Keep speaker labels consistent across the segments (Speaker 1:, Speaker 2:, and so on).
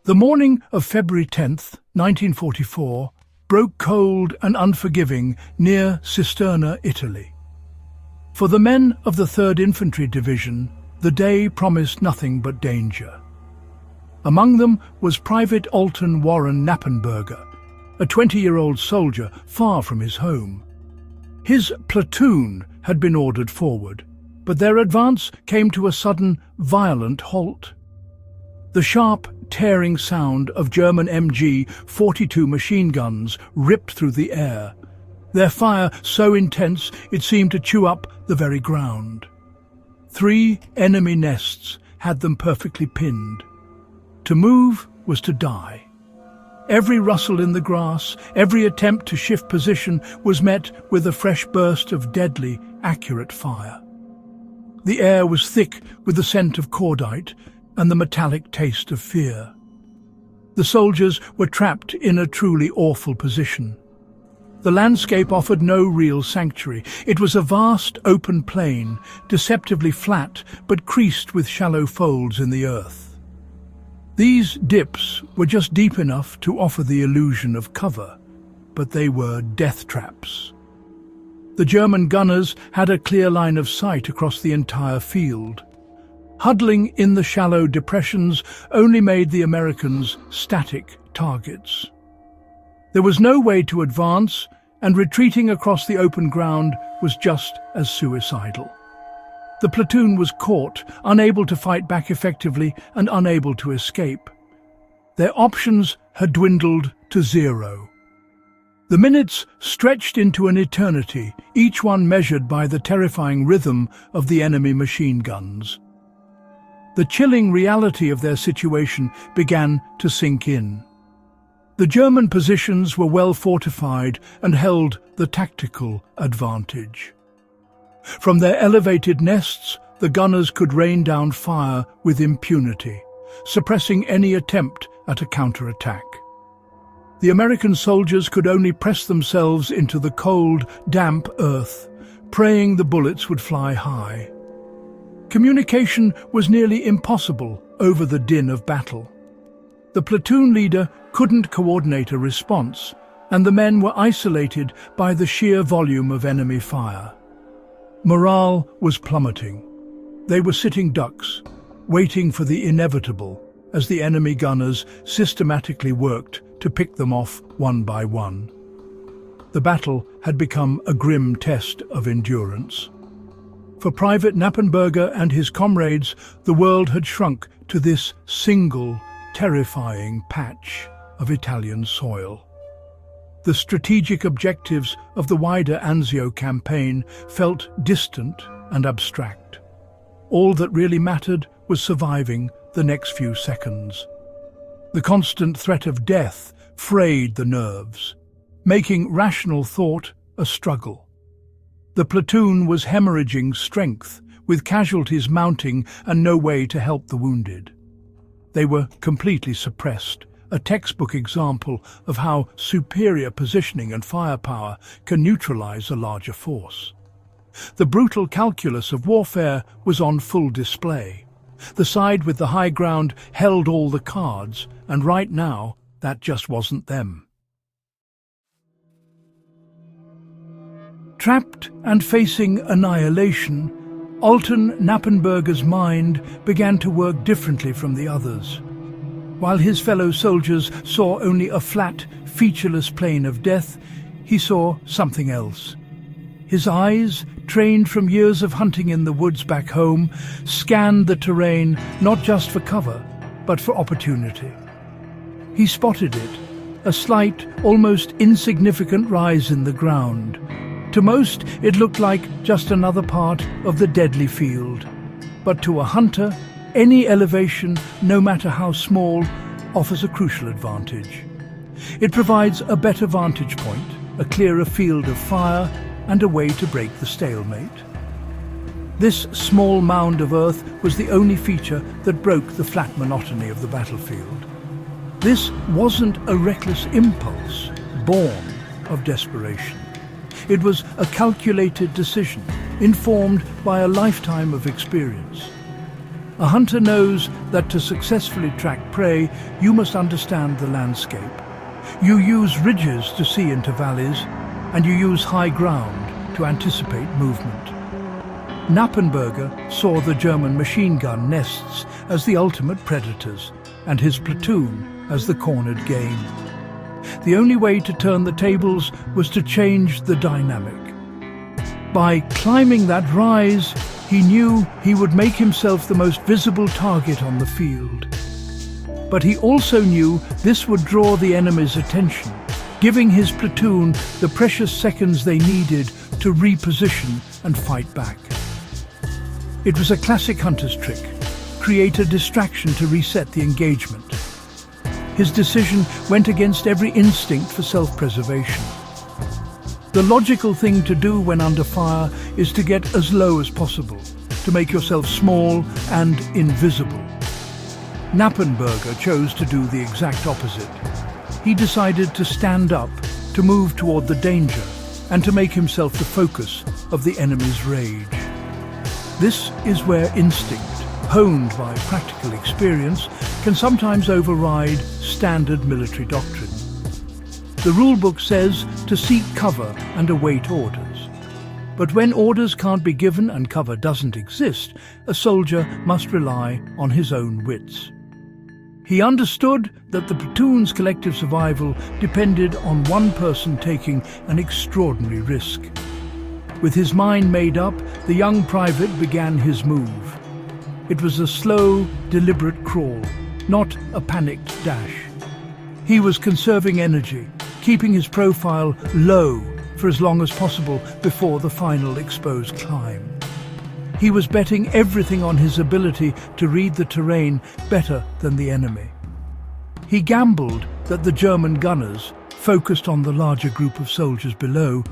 Speaker 1: The morning of February 10th, 1944, broke cold and unforgiving near Cisterna, Italy. For the men of the 3rd Infantry Division, the day promised nothing but danger. Among them was Private Alton Warren Nappenburgger, a 20-year-old soldier far from his home. His platoon had been ordered forward, but their advance came to a sudden, violent halt. The sharp, tearing sound of German MG-42 machine guns ripped through the air, their fire so intense it seemed to chew up the very ground. 3 enemy nests had them perfectly pinned. To move was to die. Every rustle in the grass, every attempt to shift position was met with a fresh burst of deadly, accurate fire. The air was thick with the scent of cordite and the metallic taste of fear. The soldiers were trapped in a truly awful position. The landscape offered no real sanctuary. It was a vast open plain, deceptively flat but creased with shallow folds in the earth. These dips were just deep enough to offer the illusion of cover, but they were death traps. The German gunners had a clear line of sight across the entire field. Huddling in the shallow depressions only made the Americans static targets. There was no way to advance, and retreating across the open ground was just as suicidal. The platoon was caught, unable to fight back effectively and unable to escape. Their options had dwindled to 0. The minutes stretched into an eternity, each one measured by the terrifying rhythm of the enemy machine guns. The chilling reality of their situation began to sink in. The German positions were well fortified and held the tactical advantage. From their elevated nests, the gunners could rain down fire with impunity, suppressing any attempt at a counterattack. The American soldiers could only press themselves into the cold, damp earth, praying the bullets would fly high. Communication was nearly impossible over the din of battle. The platoon leader couldn't coordinate a response, and the men were isolated by the sheer volume of enemy fire. Morale was plummeting. They were sitting ducks, waiting for the inevitable as the enemy gunners systematically worked to pick them off one by one. The battle had become a grim test of endurance. For Private Nappenburgger and his comrades, the world had shrunk to this single, terrifying patch of Italian soil. The strategic objectives of the wider Anzio campaign felt distant and abstract. All that really mattered was surviving the next few seconds. The constant threat of death frayed the nerves, making rational thought a struggle. The platoon was hemorrhaging strength, with casualties mounting and no way to help the wounded. They were completely suppressed, a textbook example of how superior positioning and firepower can neutralize a larger force. The brutal calculus of warfare was on full display. The side with the high ground held all the cards, and right now, that just wasn't them. Trapped and facing annihilation, Alton Nappenburger's mind began to work differently from the others. While his fellow soldiers saw only a flat, featureless plain of death, he saw something else. His eyes, trained from years of hunting in the woods back home, scanned the terrain not just for cover, but for opportunity. He spotted it, a slight, almost insignificant rise in the ground. To most, it looked like just another part of the deadly field. But to a hunter, any elevation, no matter how small, offers a crucial advantage. It provides a better vantage point, a clearer field of fire, and a way to break the stalemate. This small mound of earth was the only feature that broke the flat monotony of the battlefield. This wasn't a reckless impulse, born of desperation. It was a calculated decision, informed by a lifetime of experience. A hunter knows that to successfully track prey, you must understand the landscape. You use ridges to see into valleys, and you use high ground to anticipate movement. Nappenburgger saw the German machine gun nests as the ultimate predators, and his platoon as the cornered game. The only way to turn the tables was to change the dynamic. By climbing that rise, he knew he would make himself the most visible target on the field. But he also knew this would draw the enemy's attention, giving his platoon the precious seconds they needed to reposition and fight back. It was a classic hunter's trick: create a distraction to reset the engagement. His decision went against every instinct for self-preservation. The logical thing to do when under fire is to get as low as possible, to make yourself small and invisible. Nappenburgger chose to do the exact opposite. He decided to stand up, to move toward the danger, and to make himself the focus of the enemy's rage. This is where instinct, honed by practical experience, can sometimes override standard military doctrine. The rulebook says to seek cover and await orders. But when orders can't be given and cover doesn't exist, a soldier must rely on his own wits. He understood that the platoon's collective survival depended on one person taking an extraordinary risk. With his mind made up, the young private began his move. It was a slow, deliberate crawl, not a panicked dash. He was conserving energy, keeping his profile low for as long as possible before the final exposed climb. He was betting everything on his ability to read the terrain better than the enemy. He gambled that the German gunners, focused on the larger group of soldiers below,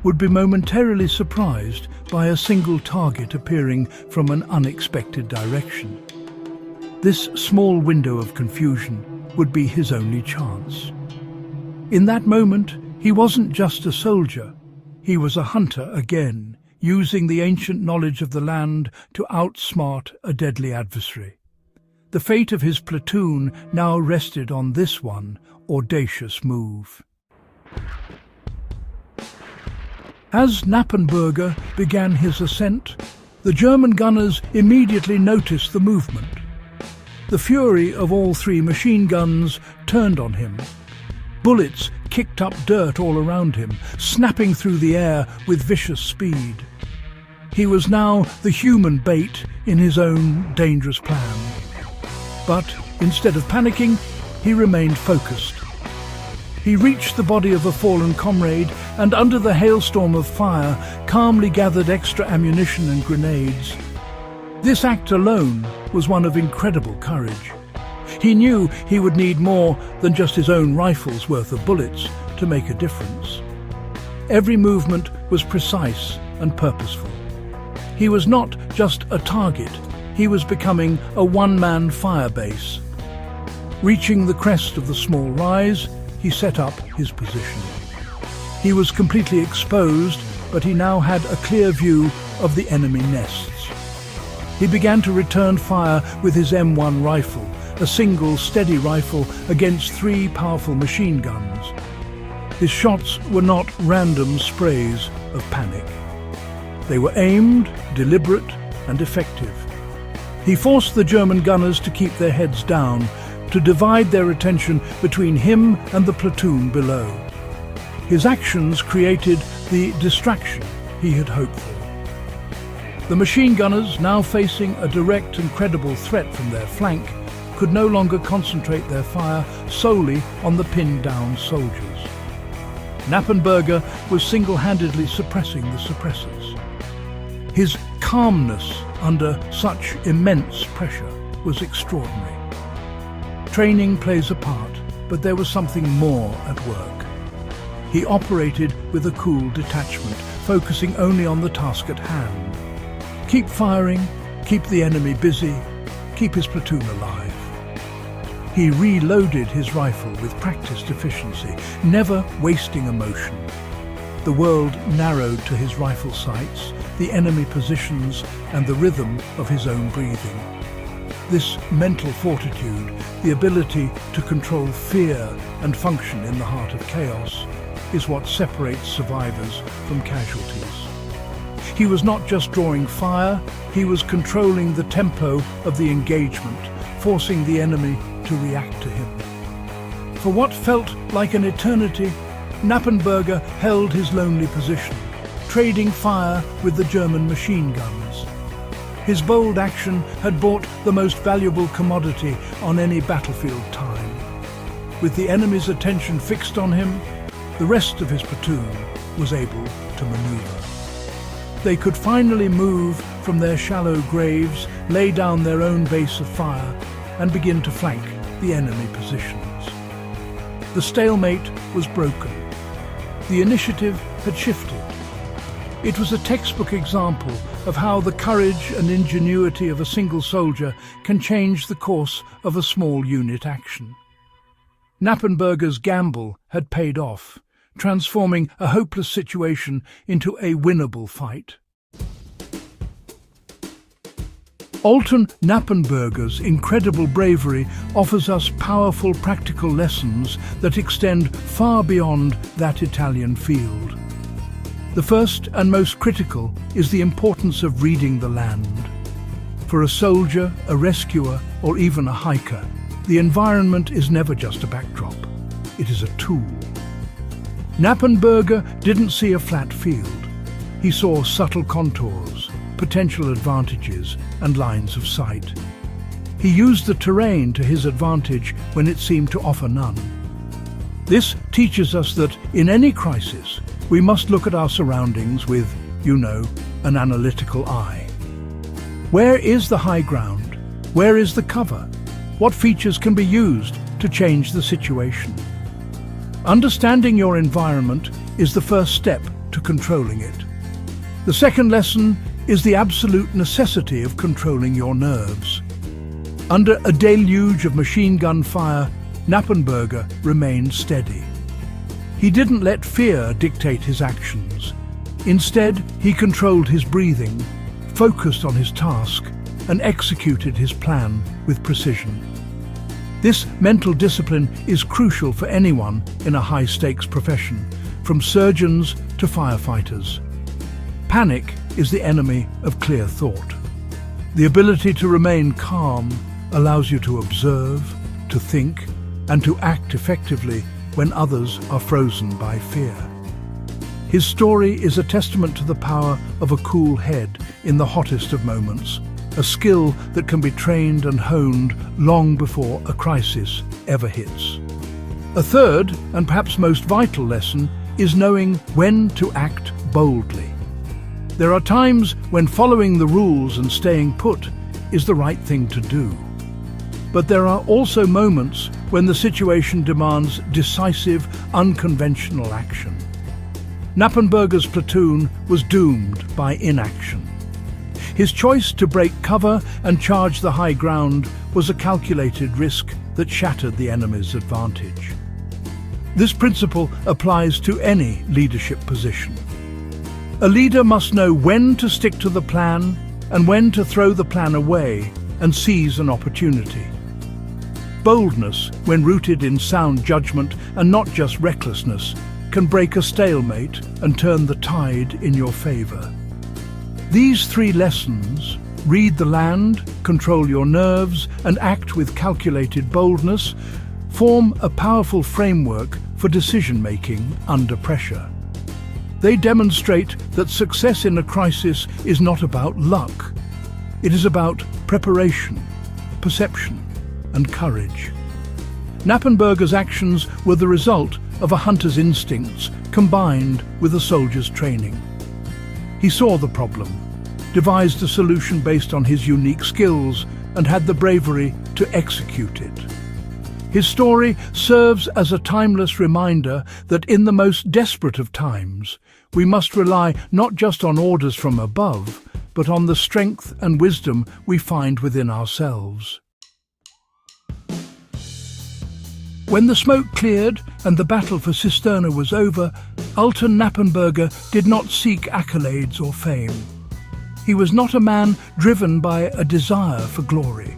Speaker 1: would be momentarily surprised by a single target appearing from an unexpected direction. This small window of confusion would be his only chance. In that moment, he wasn't just a soldier. He was a hunter again, using the ancient knowledge of the land to outsmart a deadly adversary. The fate of his platoon now rested on this one audacious move. As Nappenburgger began his ascent, the German gunners immediately noticed the movement. The fury of all three machine guns turned on him. Bullets kicked up dirt all around him, snapping through the air with vicious speed. He was now the human bait in his own dangerous plan. But instead of panicking, he remained focused. He reached the body of a fallen comrade and, under the hailstorm of fire, calmly gathered extra ammunition and grenades. This act alone was one of incredible courage. He knew he would need more than just his own rifle's worth of bullets to make a difference. Every movement was precise and purposeful. He was not just a target, he was becoming a one-man fire base. Reaching the crest of the small rise, he set up his position. He was completely exposed, but he now had a clear view of the enemy nests. He began to return fire with his M1 rifle, a single, steady rifle against three powerful machine guns. His shots were not random sprays of panic. They were aimed, deliberate, and effective. He forced the German gunners to keep their heads down, to divide their attention between him and the platoon below. His actions created the distraction he had hoped for. The machine gunners, now facing a direct and credible threat from their flank, could no longer concentrate their fire solely on the pinned-down soldiers. Nappenburgger was single-handedly suppressing the suppressors. His calmness under such immense pressure was extraordinary. Training plays a part, but there was something more at work. He operated with a cool detachment, focusing only on the task at hand. Keep firing, keep the enemy busy, keep his platoon alive. He reloaded his rifle with practiced efficiency, never wasting a motion. The world narrowed to his rifle sights, the enemy positions, and the rhythm of his own breathing. This mental fortitude, the ability to control fear and function in the heart of chaos, is what separates survivors from casualties. He was not just drawing fire, he was controlling the tempo of the engagement, forcing the enemy to react to him. For what felt like an eternity, Nappenburgger held his lonely position, trading fire with the German machine guns. His bold action had bought the most valuable commodity on any battlefield time. With the enemy's attention fixed on him, the rest of his platoon was able to maneuver. They could finally move from their shallow graves, lay down their own base of fire, and begin to flank the enemy positions. The stalemate was broken. The initiative had shifted. It was a textbook example of how the courage and ingenuity of a single soldier can change the course of a small unit action. Nappenburger's gamble had paid off, transforming a hopeless situation into a winnable fight. Alton Nappenburger's incredible bravery offers us powerful practical lessons that extend far beyond that Italian field. The first and most critical is the importance of reading the land. For a soldier, a rescuer, or even a hiker, the environment is never just a backdrop. It is a tool. Nappenburgger didn't see a flat field. He saw subtle contours, potential advantages, and lines of sight. He used the terrain to his advantage when it seemed to offer none. This teaches us that in any crisis, we must look at our surroundings with, an analytical eye. Where is the high ground? Where is the cover? What features can be used to change the situation? Understanding your environment is the first step to controlling it. The second lesson is the absolute necessity of controlling your nerves. Under a deluge of machine gun fire, Nappenburgger remained steady. He didn't let fear dictate his actions. Instead, he controlled his breathing, focused on his task, and executed his plan with precision. This mental discipline is crucial for anyone in a high-stakes profession, from surgeons to firefighters. Panic is the enemy of clear thought. The ability to remain calm allows you to observe, to think, and to act effectively when others are frozen by fear. His story is a testament to the power of a cool head in the hottest of moments, a skill that can be trained and honed long before a crisis ever hits. A third, and perhaps most vital lesson, is knowing when to act boldly. There are times when following the rules and staying put is the right thing to do. But there are also moments when the situation demands decisive, unconventional action. Nappenburger's platoon was doomed by inaction. His choice to break cover and charge the high ground was a calculated risk that shattered the enemy's advantage. This principle applies to any leadership position. A leader must know when to stick to the plan and when to throw the plan away and seize an opportunity. Boldness, when rooted in sound judgment and not just recklessness, can break a stalemate and turn the tide in your favor. These three lessons, read the land, control your nerves, and act with calculated boldness, form a powerful framework for decision-making under pressure. They demonstrate that success in a crisis is not about luck. It is about preparation, perception, and courage. Nappenburger's actions were the result of a hunter's instincts combined with a soldier's training. He saw the problem, devised a solution based on his unique skills, and had the bravery to execute it. His story serves as a timeless reminder that in the most desperate of times, we must rely not just on orders from above, but on the strength and wisdom we find within ourselves. When the smoke cleared and the battle for Cisterna was over, Alton Nappenburgger did not seek accolades or fame. He was not a man driven by a desire for glory.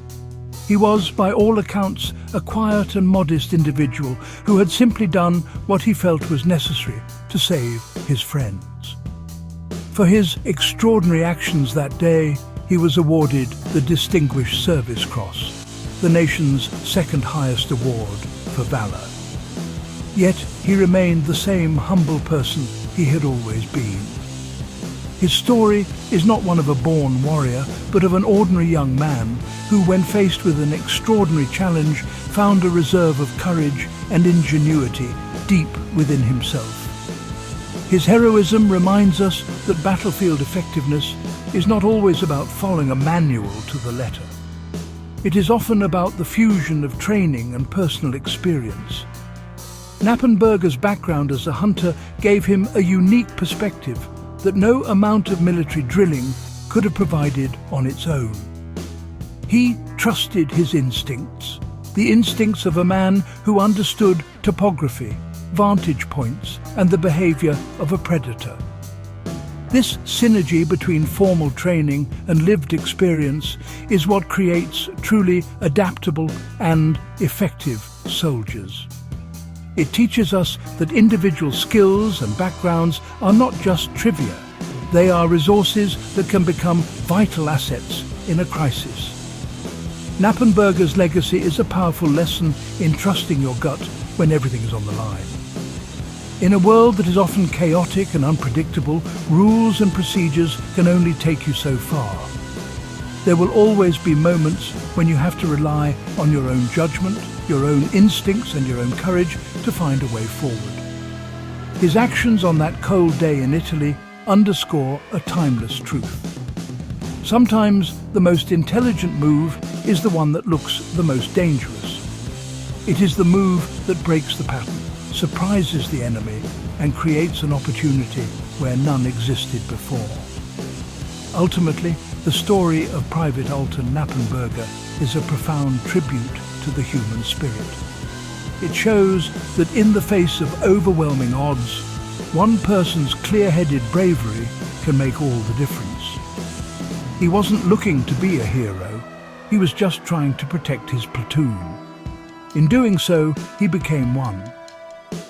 Speaker 1: He was, by all accounts, a quiet and modest individual who had simply done what he felt was necessary to save his friends. For his extraordinary actions that day, he was awarded the Distinguished Service Cross, the nation's second highest award for valor. Yet he remained the same humble person he had always been. His story is not one of a born warrior, but of an ordinary young man who, when faced with an extraordinary challenge, found a reserve of courage and ingenuity deep within himself. His heroism reminds us that battlefield effectiveness is not always about following a manual to the letter. It is often about the fusion of training and personal experience. Nappenburger's background as a hunter gave him a unique perspective that no amount of military drilling could have provided on its own. He trusted his instincts, the instincts of a man who understood topography, vantage points, and the behavior of a predator. This synergy between formal training and lived experience is what creates truly adaptable and effective soldiers. It teaches us that individual skills and backgrounds are not just trivia. They are resources that can become vital assets in a crisis. Nappenburger's legacy is a powerful lesson in trusting your gut when everything is on the line. In a world that is often chaotic and unpredictable, rules and procedures can only take you so far. There will always be moments when you have to rely on your own judgment, your own instincts and your own courage to find a way forward. His actions on that cold day in Italy underscore a timeless truth. Sometimes the most intelligent move is the one that looks the most dangerous. It is the move that breaks the pattern, surprises the enemy, and creates an opportunity where none existed before. Ultimately, the story of Private Alton Nappenburgger is a profound tribute to the human spirit. It shows that in the face of overwhelming odds, one person's clear-headed bravery can make all the difference. He wasn't looking to be a hero, he was just trying to protect his platoon. In doing so, he became one.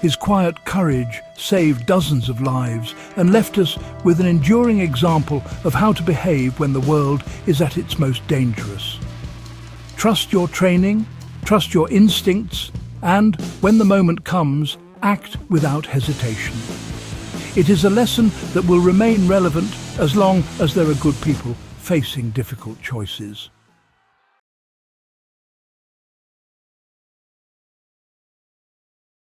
Speaker 1: His quiet courage saved dozens of lives and left us with an enduring example of how to behave when the world is at its most dangerous. Trust your training, trust your instincts, and, when the moment comes, act without hesitation. It is a lesson that will remain relevant as long as there are good people facing difficult choices.